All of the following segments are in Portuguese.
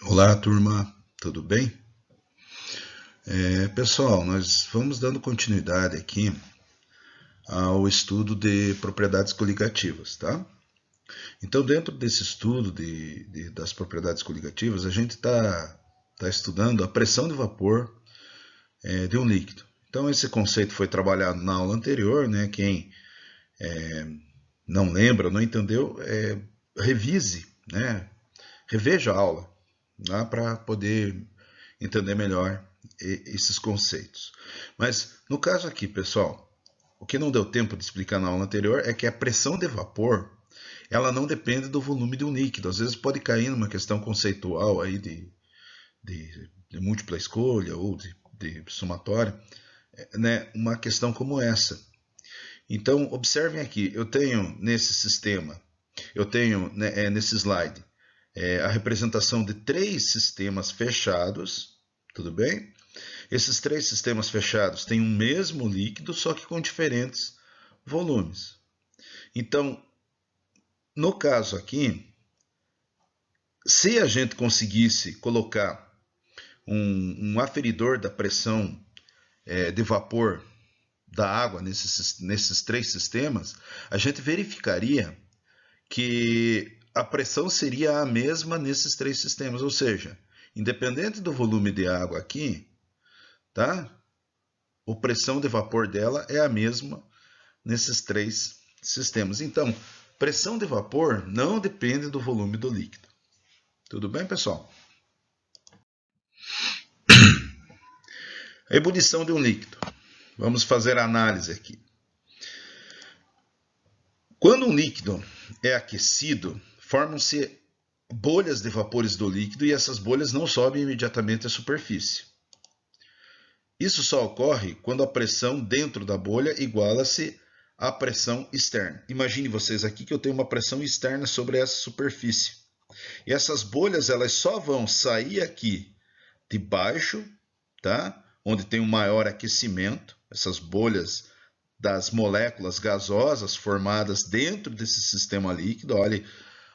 Olá, turma, tudo bem? Pessoal, nós vamos dando continuidade aqui ao estudo de propriedades coligativas, tá? Então, dentro desse estudo das propriedades coligativas, a gente tá estudando a pressão de vapor de um líquido. Então, esse conceito foi trabalhado na aula anterior, né? Quem não lembra, não entendeu, revise, né? Reveja a aula, né? Para poder entender melhor esses conceitos. Mas no caso aqui, pessoal, o que não deu tempo de explicar na aula anterior é que a pressão de vapor ela não depende do volume de um líquido. Às vezes pode cair numa questão conceitual aí de múltipla escolha ou de somatória, né? Uma questão como essa. Então, observem aqui, eu tenho nesse sistema, eu tenho né, nesse slide, a representação de três sistemas fechados, tudo bem? Esses três sistemas fechados têm um mesmo líquido, só que com diferentes volumes. Então, no caso aqui, se a gente conseguisse colocar um aferidor da pressão de vapor da água nesses três sistemas, a gente verificaria que a pressão seria a mesma nesses três sistemas, ou seja, independente do volume de água aqui, tá? A pressão de vapor dela é a mesma nesses três sistemas. Então, pressão de vapor não depende do volume do líquido. Tudo bem, pessoal? A ebulição de um líquido. Vamos fazer a análise aqui. Quando um líquido é aquecido, formam-se bolhas de vapores do líquido e essas bolhas não sobem imediatamente à superfície. Isso só ocorre quando a pressão dentro da bolha iguala-se à pressão externa. Imagine vocês aqui que eu tenho uma pressão externa sobre essa superfície. E essas bolhas elas só vão sair aqui de baixo, tá? Onde tem um maior aquecimento, essas bolhas das moléculas gasosas formadas dentro desse sistema líquido,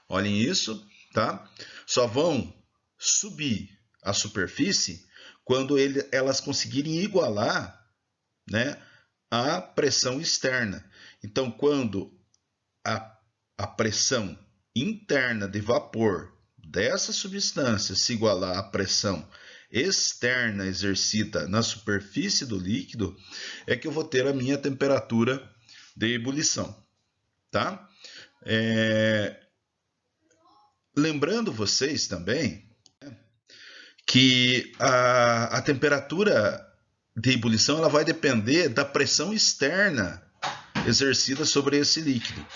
olhem isso, tá? Só vão subir à superfície quando elas conseguirem igualar, né, a pressão externa. Então, quando a pressão interna de vapor dessa substância se igualar à pressão externa exercida na superfície do líquido, é que eu vou ter a minha temperatura de ebulição, tá? Lembrando vocês também que a temperatura de ebulição ela vai depender da pressão externa exercida sobre esse líquido.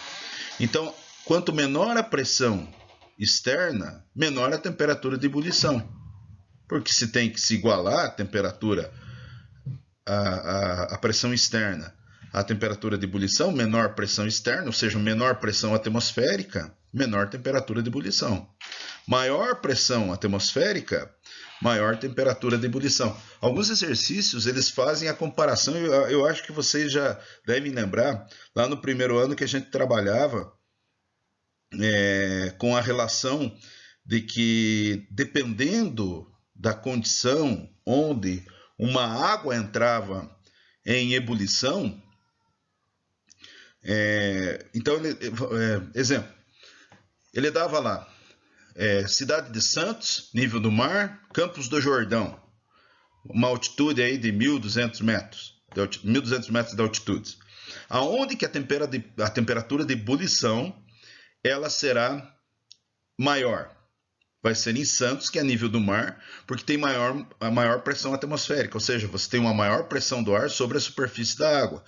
Então, quanto menor a pressão externa, menor a temperatura de ebulição. Porque se tem que se igualar a temperatura, a pressão externa à temperatura de ebulição, menor pressão externa, ou seja, menor pressão atmosférica, menor temperatura de ebulição. Maior pressão atmosférica, maior temperatura de ebulição. Alguns exercícios eles fazem a comparação, eu acho que vocês já devem lembrar, lá no primeiro ano que a gente trabalhava com a relação de que, dependendo da condição onde uma água entrava em ebulição, então, exemplo, ele dava lá, Cidade de Santos, nível do mar, Campos do Jordão, uma altitude aí de 1.200 metros, 1.200 metros de altitude. Aonde que a temperatura de ebulição ela será maior? Vai ser em Santos, que é nível do mar, porque tem a maior pressão atmosférica, ou seja, você tem uma maior pressão do ar sobre a superfície da água.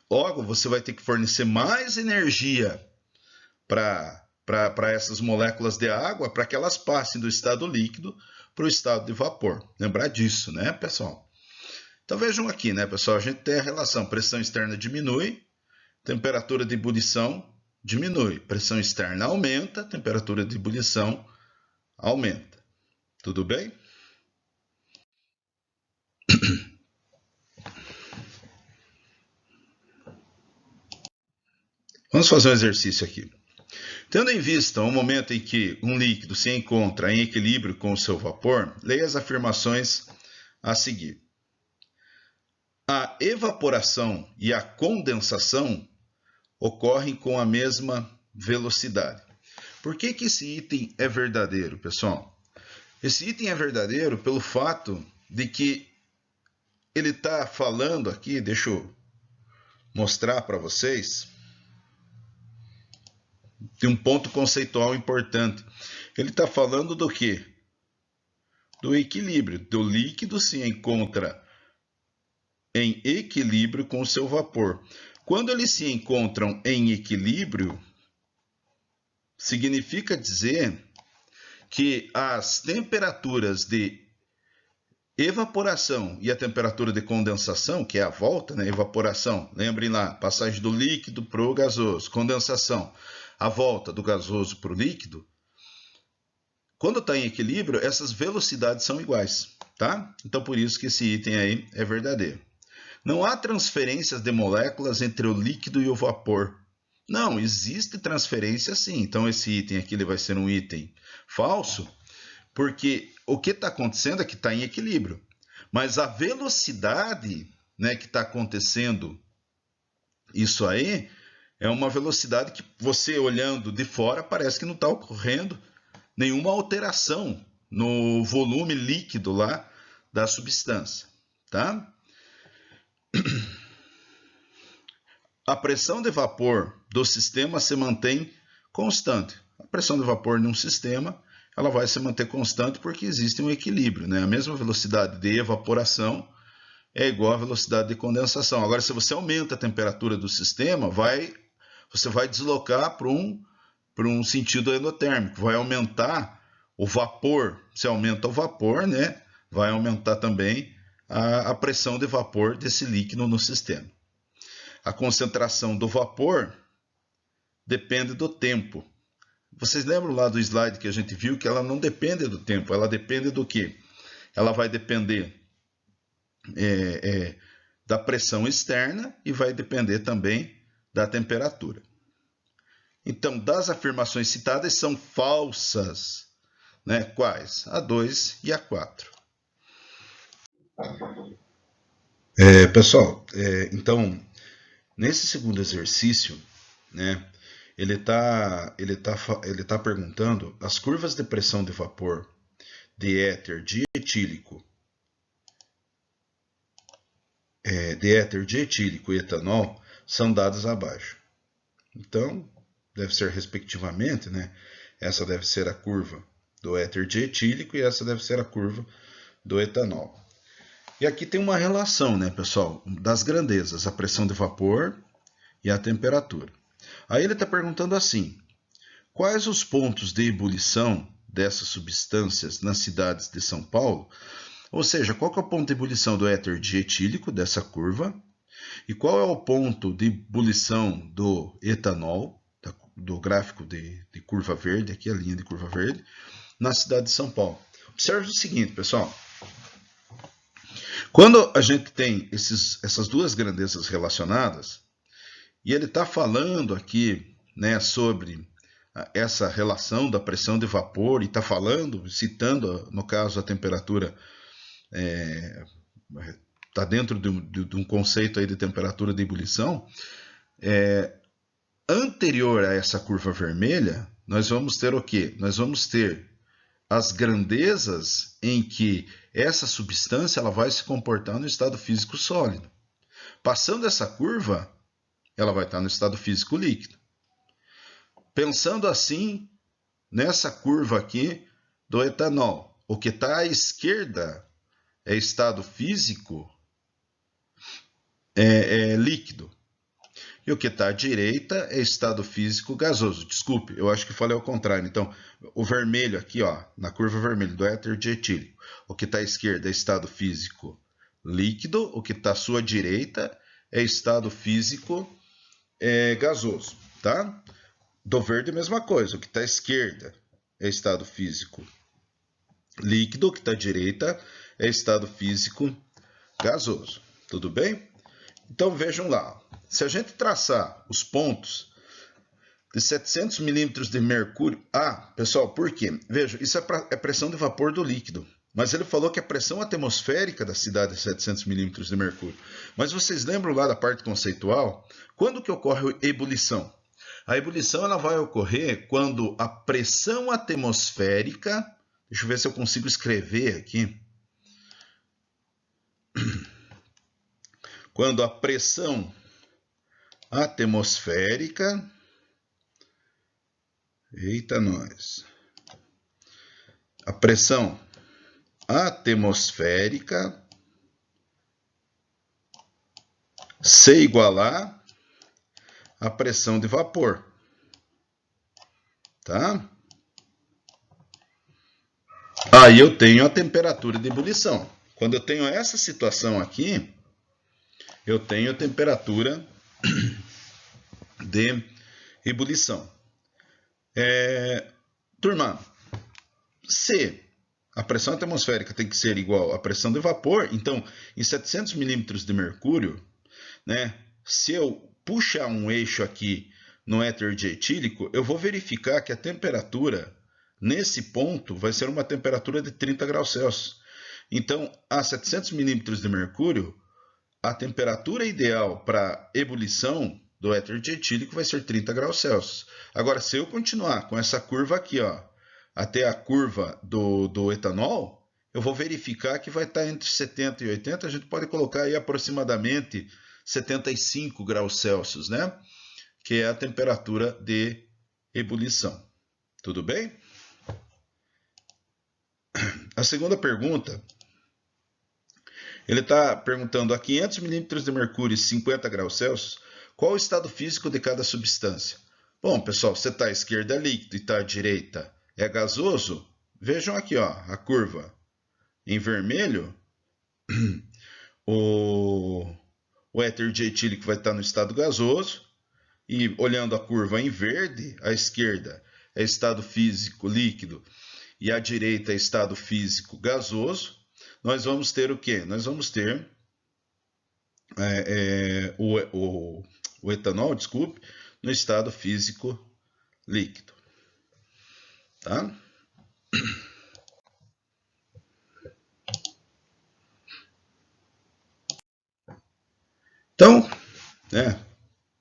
Logo, você vai ter que fornecer mais energia para essas moléculas de água para que elas passem do estado líquido para o estado de vapor. Lembrar disso, né, pessoal? Então vejam aqui, né, pessoal? A gente tem a relação: pressão externa diminui, temperatura de ebulição diminui, pressão externa aumenta, temperatura de ebulição aumenta. Tudo bem? Vamos fazer um exercício aqui. Tendo em vista o momento em que um líquido se encontra em equilíbrio com o seu vapor, leia as afirmações a seguir. A evaporação e a condensação ocorrem com a mesma velocidade. Por que esse item é verdadeiro, pessoal? Esse item é verdadeiro pelo fato de que ele está falando aqui, deixa eu mostrar para vocês, tem um ponto conceitual importante. Ele está falando do quê? Do equilíbrio. Do líquido se encontra em equilíbrio com o seu vapor. Quando eles se encontram em equilíbrio, significa dizer que as temperaturas de evaporação e a temperatura de condensação, que é a volta, né? Evaporação, lembrem lá, passagem do líquido para o gasoso. Condensação, a volta do gasoso para o líquido. Quando está em equilíbrio, essas velocidades são iguais, tá? Então, por isso que esse item aí é verdadeiro. Não há transferências de moléculas entre o líquido e o vapor. Não, existe transferência sim. Então, esse item aqui ele vai ser um item falso, porque o que está acontecendo é que está em equilíbrio. Mas a velocidade, né, que está acontecendo isso aí é uma velocidade que você olhando de fora parece que não está ocorrendo nenhuma alteração no volume líquido lá da substância, tá? A pressão de vapor do sistema se mantém constante. A pressão de vapor num sistema ela vai se manter constante porque existe um equilíbrio, né? A mesma velocidade de evaporação é igual à velocidade de condensação. Agora, se você aumenta a temperatura do sistema, você vai deslocar para um sentido endotérmico, vai aumentar o vapor. Se aumenta o vapor, né? Vai aumentar também a pressão de vapor desse líquido no sistema. A concentração do vapor depende do tempo. Vocês lembram lá do slide que a gente viu que ela não depende do tempo, ela depende do quê? Ela vai depender da pressão externa e vai depender também da temperatura. Então, das afirmações citadas são falsas, né? Quais? A 2 e a 4. Pessoal, então, nesse segundo exercício, né? Ele tá perguntando as curvas de pressão de vapor de éter dietílico, e etanol são dadas abaixo. Então, deve ser respectivamente, né? Essa deve ser a curva do éter dietílico e essa deve ser a curva do etanol. E aqui tem uma relação, né, pessoal, das grandezas, a pressão de vapor e a temperatura. Aí ele está perguntando assim: quais os pontos de ebulição dessas substâncias nas cidades de São Paulo? Ou seja, qual que é o ponto de ebulição do éter dietílico dessa curva? E qual é o ponto de ebulição do etanol, do gráfico de curva verde, aqui a linha de curva verde, na cidade de São Paulo? Observe o seguinte, pessoal. Quando a gente tem essas duas grandezas relacionadas, e ele está falando aqui, né, sobre essa relação da pressão de vapor, e está falando, citando, no caso, a temperatura, está dentro de um conceito aí de temperatura de ebulição, anterior a essa curva vermelha, nós vamos ter o quê? Nós vamos ter as grandezas em que essa substância ela vai se comportar no estado físico sólido. Passando essa curva, ela vai estar no estado físico líquido. Pensando assim, nessa curva aqui do etanol, o que está à esquerda é estado físico líquido. E o que está à direita é estado físico gasoso. Desculpe, eu acho que falei ao contrário. Então, o vermelho aqui, ó, na curva vermelha do éter dietílico, o que está à esquerda é estado físico líquido, o que está à sua direita é estado físico gasoso, tá? Do verde a mesma coisa, o que está à esquerda é estado físico líquido, o que está à direita é estado físico gasoso. Tudo bem? Então vejam lá, se a gente traçar os pontos de 700 milímetros de mercúrio. Ah, pessoal, por quê? Veja, isso é pressão de vapor do líquido. Mas ele falou que a pressão atmosférica da cidade é 700 milímetros de mercúrio. Mas vocês lembram lá da parte conceitual? Quando que ocorre a ebulição? A ebulição ela vai ocorrer quando a pressão atmosférica... Deixa eu ver se eu consigo escrever aqui. Quando a pressão atmosférica... Eita, nós! A pressão atmosférica se igualar à pressão de vapor, tá? Aí eu tenho a temperatura de ebulição. Quando eu tenho essa situação aqui, eu tenho a temperatura de ebulição. Turma, se a pressão atmosférica tem que ser igual à pressão de vapor, então em 700 milímetros de mercúrio, né, se eu puxar um eixo aqui no éter dietílico, eu vou verificar que a temperatura nesse ponto vai ser uma temperatura de 30 graus Celsius. Então, a 700 milímetros de mercúrio, a temperatura ideal para ebulição do éter dietílico vai ser 30 graus Celsius. Agora, se eu continuar com essa curva aqui, ó, até a curva do etanol, eu vou verificar que vai estar entre 70 e 80, a gente pode colocar aí aproximadamente 75 graus Celsius, né? Que é a temperatura de ebulição. Tudo bem? A segunda pergunta, ele está perguntando a 500 milímetros de mercúrio e 50 graus Celsius, qual o estado físico de cada substância? Bom, pessoal, você está à esquerda é líquido e está à direita é gasoso. Vejam aqui, ó, a curva. Em vermelho, o éter dietílico vai estar no estado gasoso. E olhando a curva em verde, à esquerda é estado físico líquido e à direita é estado físico gasoso. Nós vamos ter o quê? Nós vamos ter o etanol, desculpe, no estado físico líquido. Tá? Então, né,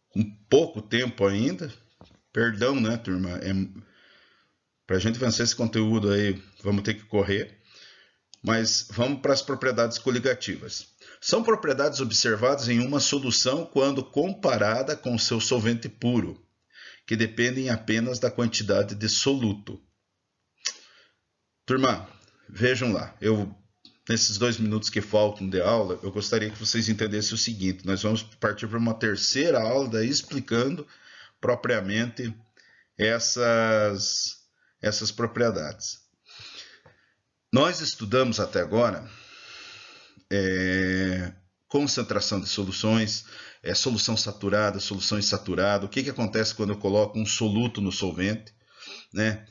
com pouco tempo ainda, perdão, né, turma? Para a gente vencer esse conteúdo aí, vamos ter que correr. Mas vamos para as propriedades coligativas. São propriedades observadas em uma solução quando comparada com seu solvente puro, que dependem apenas da quantidade de soluto. Turma, vejam lá, nesses 2 minutos que faltam de aula, eu gostaria que vocês entendessem o seguinte, nós vamos partir para uma terceira aula daí explicando propriamente essas propriedades. Nós estudamos até agora concentração de soluções, solução saturada, solução insaturada, o que acontece quando eu coloco um soluto no solvente, né?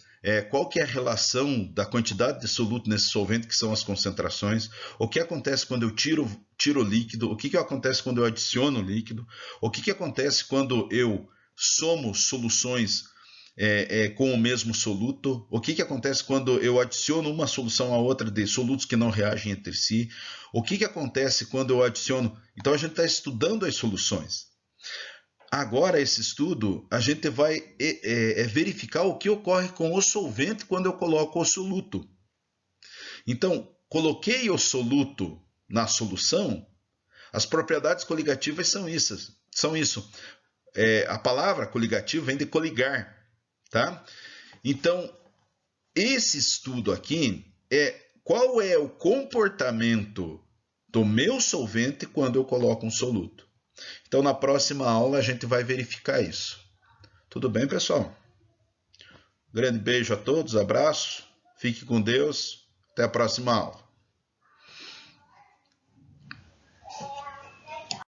Qual que é a relação da quantidade de soluto nesse solvente, que são as concentrações, o que acontece quando eu tiro o líquido, o que acontece quando eu adiciono o líquido, o que acontece quando eu somo soluções com o mesmo soluto, o que acontece quando eu adiciono uma solução a outra de solutos que não reagem entre si, o que acontece quando eu adiciono... Então a gente está estudando as soluções. Agora, esse estudo, a gente vai verificar o que ocorre com o solvente quando eu coloco o soluto. Então, coloquei o soluto na solução, as propriedades coligativas são isso. A palavra coligativo vem de coligar, tá? Então, esse estudo aqui qual é o comportamento do meu solvente quando eu coloco um soluto. Então, na próxima aula, a gente vai verificar isso. Tudo bem, pessoal? Grande beijo a todos, abraço, fique com Deus, até a próxima aula.